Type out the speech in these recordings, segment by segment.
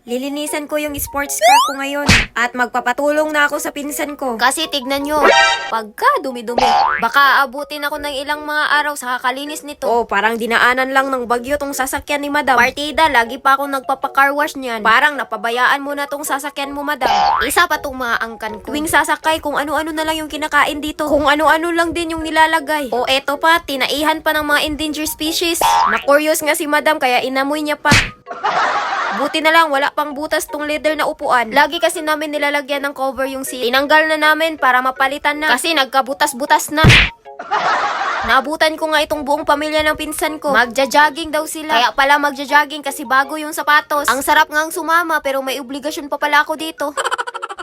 Lilinisan ko yung sports car ko ngayon. At magpapatulong na ako sa pinsan ko. Kasi tignan nyo, pagka dumi-dumi, baka abutin ako ng ilang mga araw sa kakalinis nito. Oh, parang dinaanan lang ng bagyo tong sasakyan ni madam. Partida, lagi pa ako nagpapa-car wash niyan. Parang napabayaan mo na tong sasakyan mo, madam. Isa pa tong mga angkan ko. Tuwing sasakay, kung ano-ano na lang yung kinakain dito. Kung ano-ano lang din yung nilalagay. O eto pa, tinaihan pa ng mga endangered species. Na-curious nga si madam, kaya inamoy niya pa. Buti na lang, wala pang butas tong leather na upuan. Lagi kasi namin nilalagyan ng cover yung seat. Tinanggal na namin para mapalitan na. Kasi nagkabutas-butas na. Naabutan ko nga itong buong pamilya ng pinsan ko. Magja-jogging daw sila. Kaya pala magja-jogging kasi bago yung sapatos. Ang sarap ngang sumama pero may obligasyon pa pala ako dito.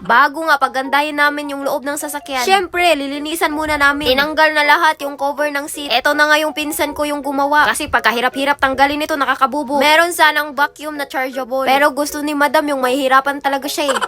Bago nga pagandahin namin yung loob ng sasakyan. Syempre, lilinisan muna namin. Tinanggal na lahat yung cover ng seat. Eto na nga yung pinsan ko yung gumawa. Kasi pagkahirap-hirap tanggalin ito, nakakabubo. Meron sanang vacuum na chargeable. Pero gusto ni madam yung mahihirapan talaga siya eh.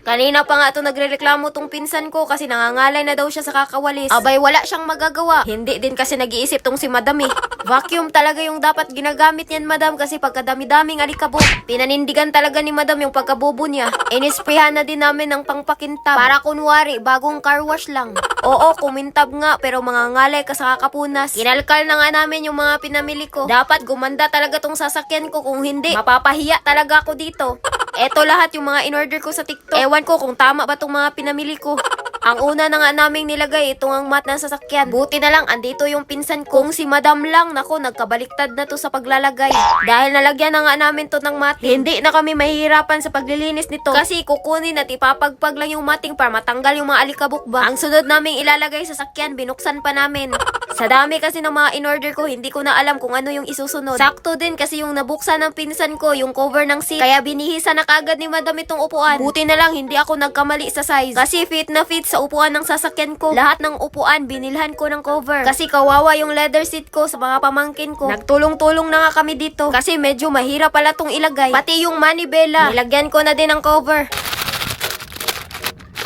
Kanina pa nga ito nagrereklamo tong pinsan ko kasi nangangalay na daw siya sa kakawalis. Abay, wala siyang magagawa. Hindi din kasi nag-iisip tong si madam eh. Vacuum talaga yung dapat ginagamit niyan, madam, kasi pagkadami-daming alikabok. Pinanindigan talaga ni madam yung pagkabobo niya. Inisprehan na din namin ng pangpakintab. Para kunwari, bagong car wash lang. Oo, kumintab nga, pero mangangalay ka sa kakapunas. Kinalkal na nga namin yung mga pinamili ko. Dapat gumanda talaga tong sasakyan ko, kung hindi, mapapahiya talaga ako dito. Eto lahat yung mga in-order ko sa TikTok. Ewan ko kung tama ba tong mga pinamili ko. Ang una na nga naming nilagay, itong ang mat ng sasakyan. Buti na lang, andito yung pinsan ko. Kung si madam lang, nako, nagkabaliktad na to sa paglalagay. Dahil nalagyan na nga namin to ng mating. Hindi na kami mahihirapan sa paglilinis nito. Kasi kukunin at ipapagpag lang yung mating para matanggal yung mga alikabok ba. Ang sunod naming ilalagay sa sasakyan, binuksan pa namin. Sa dami kasi ng mga in-order ko, hindi ko na alam kung ano yung isusunod. Sakto din kasi yung nabuksan ng pinsan ko, yung cover ng seat. Kaya binihisa na kagad ni madam itong upuan. Buti na lang, hindi ako nagkamali sa size. Kasi fit na fit sa upuan ng sasakyan ko. Lahat ng upuan, binilhan ko ng cover. Kasi kawawa yung leather seat ko sa mga pamangkin ko. Nagtulong-tulong na nga kami dito. Kasi medyo mahirap pala tong ilagay. Pati yung manibela, nilagyan ko na din ng cover.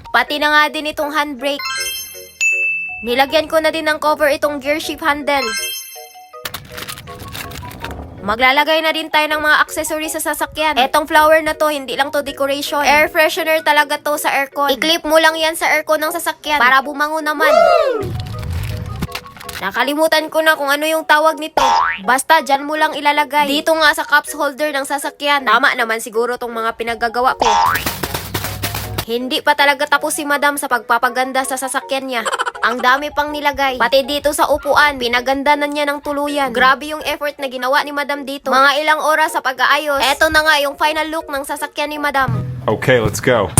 Pati na nga din itong handbrake. Nilagyan ko na din ng cover itong gear shift handle. Maglalagay na din tayo ng mga accessories sa sasakyan. Etong flower na to, hindi lang to decoration. Air freshener talaga to sa aircon. I-clip mo lang yan sa aircon ng sasakyan para bumango naman. Nakalimutan ko na kung ano yung tawag nito. Basta dyan mo lang ilalagay. Dito nga sa cups holder ng sasakyan. Tama naman siguro tong mga pinagagawa ko. Hindi pa talaga tapos si madam sa pagpapaganda sa sasakyan niya. Ang dami pang nilagay. Pati dito sa upuan, pinaganda na niya ng tuluyan. Grabe yung effort na ginawa ni madam dito. Mga ilang oras sa pag-aayos. Eto na nga yung final look ng sasakyan ni madam. Okay, let's go.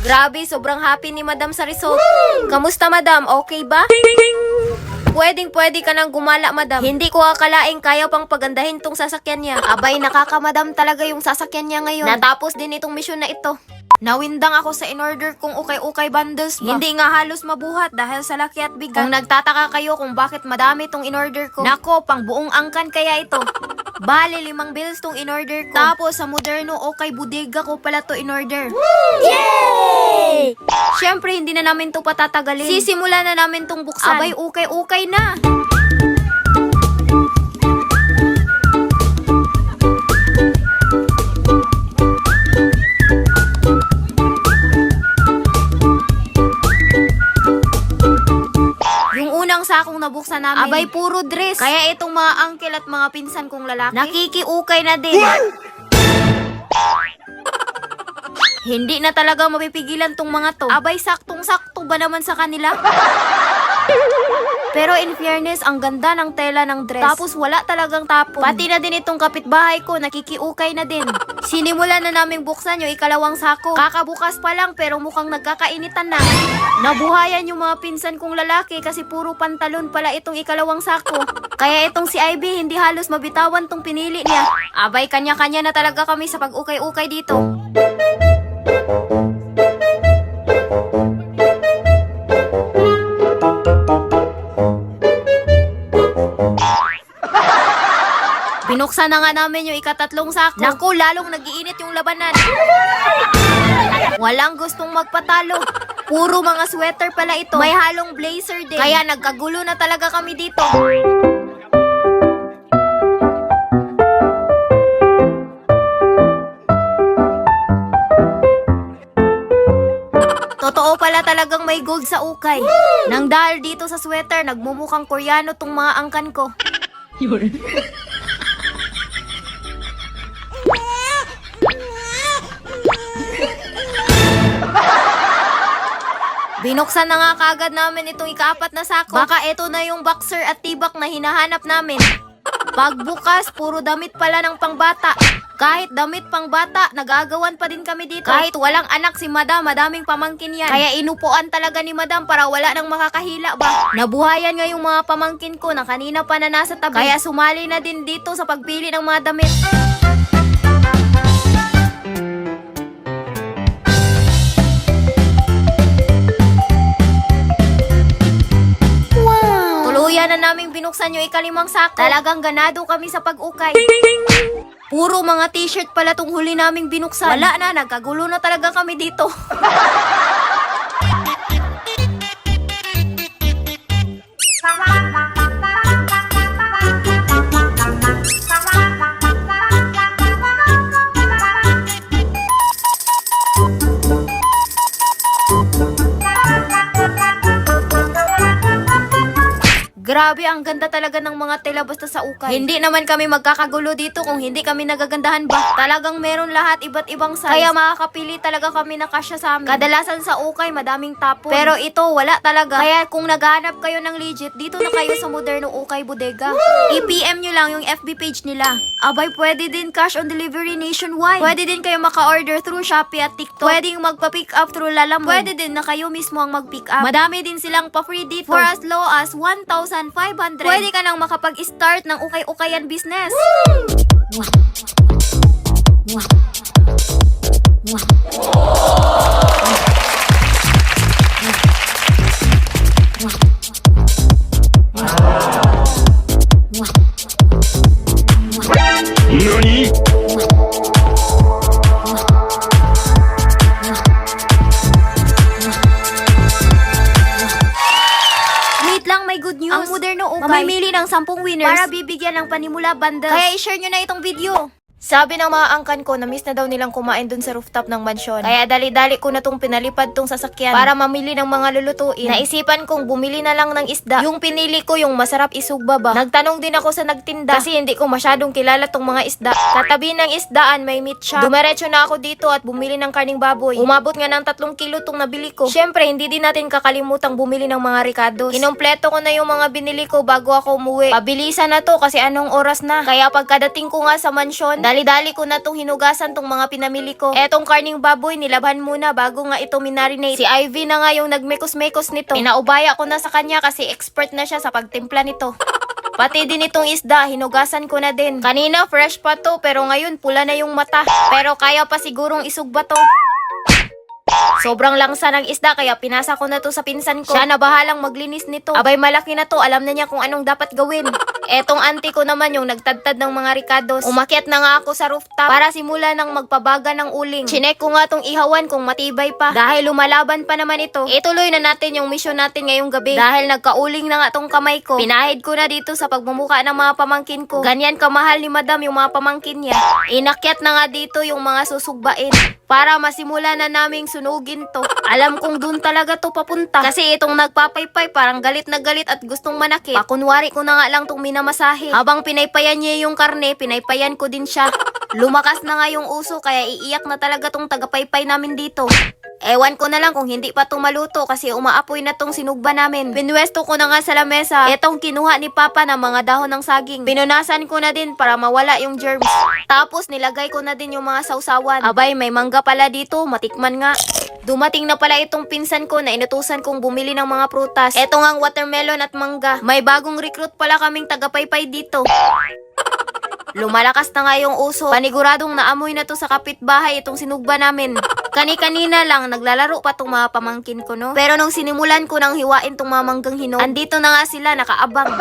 Grabe, sobrang happy ni madam sa result. Kamusta madam? Okay ba? Pwedeng-pwede ka nang gumala, madam. Hindi ko akalaing kaya pang pagandahin tong sasakyan niya. Abay, nakakamadam talaga yung sasakyan niya ngayon. Natapos din itong misyon na ito. Nawindang ako sa in-order kong ukay-ukay bundles ba? Hindi nga halos mabuhat dahil sa laki at bigat. Kung nagtataka kayo kung bakit madami tong in-order ko, nako, pang buong angkan kaya ito. Bale, 5 bills tong in-order ko. Tapos, sa moderno okay bodega ko pala to in-order. Yay! Siyempre, hindi na namin to patatagalin. Sisimula na namin tong buksan. Abay, ukay-ukay na. Yung unang sakong nabuksan namin, abay, puro dress. Kaya itong mga uncle at mga pinsan kong lalaki, nakikiukay na din. Hindi na talaga mapipigilan tong mga to. Abay, saktong-sakto ba naman sa kanila? Pero in fairness, ang ganda ng tela ng dress. Tapos wala talagang tapon. Pati na din itong kapitbahay ko, nakikiukay na din. Sinimulan na naming buksan yung ikalawang sako. Kakabukas pa lang pero mukhang nagkakainitan na. Nabuhayan yung mga pinsan kong lalaki kasi puro pantalon pala itong ikalawang sako. Kaya itong si Ivy, hindi halos mabitawan tong pinili niya. Abay, kanya-kanya na talaga kami sa pag-ukay-ukay dito. Binuksan na nga namin yung ikatatlong sako. Naku, lalong nag-iinit yung labanan. Walang gustong magpatalo. Puro mga sweater pala ito. May halong blazer din. Kaya nagkagulo na talaga kami dito. Totoo pala talagang may gold sa ukay. Nang dahil dito sa sweater, nagmumukhang Koreano tong mga angkan ko. Binuksan na nga kaagad namin itong ikaapat na sako. Baka ito na yung boxer at tibak na hinahanap namin. Pagbukas, puro damit pala ng pangbata. Kahit damit pangbata, nagagawan pa din kami dito. Kahit walang anak si Madam, madaming pamangkin yan. Kaya inupuan talaga ni Madam para wala nang makakahila ba. Nabuhayan nga yung mga pamangkin ko na kanina pa na nasa tabi. Kaya sumali na din dito sa pagpili ng mga damit. Tuluyan na naming binuksan yung ikalimang sako. Talagang ganado kami sa pag-ukay. Puro mga t-shirt pala tong huli naming binuksan. Wala na, nagkagulo na talaga kami dito. Grabe, ang ganda talaga ng mga tela basta sa ukay. Hindi naman kami magkakagulo dito kung hindi kami nagagandahan ba. Talagang meron lahat iba't ibang size. Kaya makakapili talaga kami na kasya sa amin. Kadalasan sa ukay, madaming tapon. Pero ito, wala talaga. Kaya kung naghahanap kayo ng legit, dito na kayo sa Moderno Ukay Bodega. I-PM nyo lang yung FB page nila. Abay, pwede din cash on delivery nationwide. Pwede din kayo maka-order through Shopee at TikTok. Pwede yung magpa-pick up through Lalamove. Pwede din na kayo mismo ang mag-pick up. Madami din silang pa-free dito. For as low as 1,500. Pwede ka nang makapag-start ng ukay-ukayan business. NANI?! Wait lang, may good news. Ang Moderno Ukay mamimili ng 10 winners para bibigyan ng panimula bundles. Kaya i-share nyo na itong video. Sabi ng mga angkan ko, na-miss na daw nilang kumain dun sa rooftop ng mansyon. Kaya dali-dali ko na tong pinalipad tong sasakyan para mamili ng mga lulutuin. Naisipan kong bumili na lang ng isda. Yung pinili ko, yung masarap isugba ba. Nagtanong din ako sa nagtinda kasi hindi ko masyadong kilala tong mga isda. Katabi ng isdaan, may meat shop. Dumiretso na ako dito at bumili ng karning baboy. Umabot nga ng 3 kilo tong nabili ko. Syempre, hindi din natin kakalimutang bumili ng mga ricados. Inompleto ko na yung mga binili ko bago ako umuwi. Pabilisan na to kasi anong oras na. Kaya pagkadating ko nga sa mansyon, dali-dali ko na tong hinugasan tong mga pinamili ko. Etong karning baboy, nilabhan muna bago nga ito minarinate. Si Ivy na nga yung nagmekos-mekos nito. Pinaubaya ko na sa kanya kasi expert na siya sa pagtimpla nito. Pati din itong isda, hinugasan ko na din. Kanina fresh pa to, pero ngayon pula na yung mata. Pero kaya pa sigurong isugba to. Sobrang langsa ng isda kaya pinasa ko na to sa pinsan ko. Siya na bahalang maglinis nito. Abay, malaki na to, alam na niya kung anong dapat gawin. Etong auntie ko naman yung nagtadtad ng mga ricados. Umakyat na nga ako sa rooftop para simula ng magpabaga ng uling. Chinek ko nga tong ihawan kung matibay pa. Dahil lumalaban pa naman ito, ituloy na natin yung mission natin ngayong gabi. Dahil nagkauling na nga tong kamay ko, pinahid ko na dito sa pagmumuka ng mga pamangkin ko. Ganyan kamahal ni madam yung mga pamangkin niya. Inakyat na nga dito yung mga susugbain para masimula na naming sunugin to. Alam kong dun talaga to papunta. Kasi itong nagpapaypay parang galit na galit at gustong manakit. Pakunwari ko na nga lang tong minamasahe. Habang pinaypayan niya yung karne, pinaypayan ko din siya. Lumakas na nga yung uso kaya iiyak na talaga tong tagapaypay namin dito. Ewan ko na lang kung hindi pa itong maluto kasi umaapoy na tong sinugba namin. Pinwesto ko na nga sa lamesa. Etong kinuha ni Papa ng mga dahon ng saging. Pinunasan ko na din para mawala yung germs. Tapos nilagay ko na din yung mga sausawan. Abay, may mangga pala dito, matikman nga. Dumating na pala itong pinsan ko na inutusan kong bumili ng mga prutas. Eto ngang watermelon at mangga. May bagong recruit pala kaming tagapaypay dito. Lumalakas na nga yung uso. Paniguradong naamoy na to sa kapitbahay itong sinugba namin. Kani-kanina lang, naglalaro pa tong mga pamangkin ko, no? Pero nung sinimulan ko nang hiwain tong mga manggang hinog, andito na nga sila, nakaabang.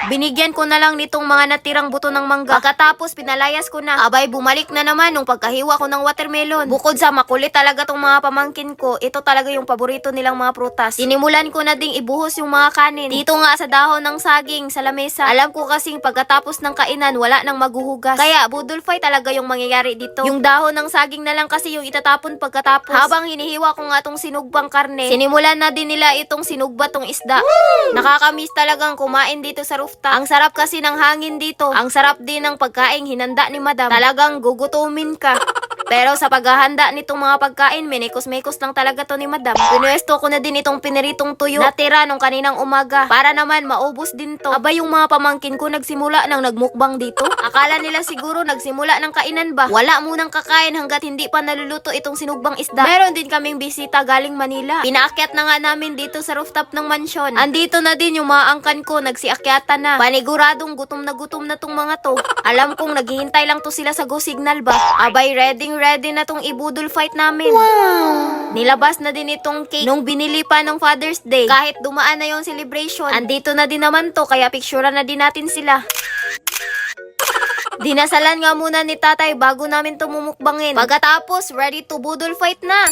Binigyan ko na lang nitong mga natirang buto ng mangga. Pagkatapos pinalayas ko na. Abay bumalik na naman nung pagkahiwa ko ng watermelon. Bukod sa makulit talaga tong mga pamangkin ko, ito talaga yung paborito nilang mga prutas. Sinimulan ko na ding ibuhos yung mga kanin. Dito nga sa dahon ng saging sa lamesa. Alam ko kasing pagkatapos ng kainan wala nang maghuhugas. Kaya budol fight talaga yung mangyayari dito. Yung dahon ng saging na lang kasi yung itatapon pagkatapos. Habang hinihiwa ko nga tong sinugbang karne, sinimulan na din nila itong sinugba tong isda. Nakakamiss talagang kumain dito sa rooftop. Ang sarap kasi ng hangin dito. Ang sarap din ng pagkain hinanda ni madam. Talagang gugutumin ka. Pero sa paghahanda nitong mga pagkain, menikos-mekos lang talaga to ni madam. Pinuesto ko na din itong piniritong tuyo na tira nung kaninang umaga para naman maubos din to. Aba yung mga pamangkin ko nagsimula nang nagmukbang dito. Akala nila siguro nagsimula ng kainan ba? Wala munang kakain hanggat hindi pa naluluto itong sinugbang isda. Meron din kaming bisita galing Manila. Pinaakyat na nga namin dito sa rooftop ng mansyon. Andito na din yung mga angkan ko, nagsiakyatan na. Paniguradong gutom na tong mga to. Alam kong naghihintay lang to sila sa go signal ba? Abay ready na tong ibudol fight namin. Wow! Nilabas na din itong cake nung binili pa ng Father's Day. Kahit dumaan na yung celebration, andito na din naman to kaya picturean na din natin sila. Dinasalan nga muna ni tatay bago namin to mumukbangin. Pagkatapos, ready to budol fight na.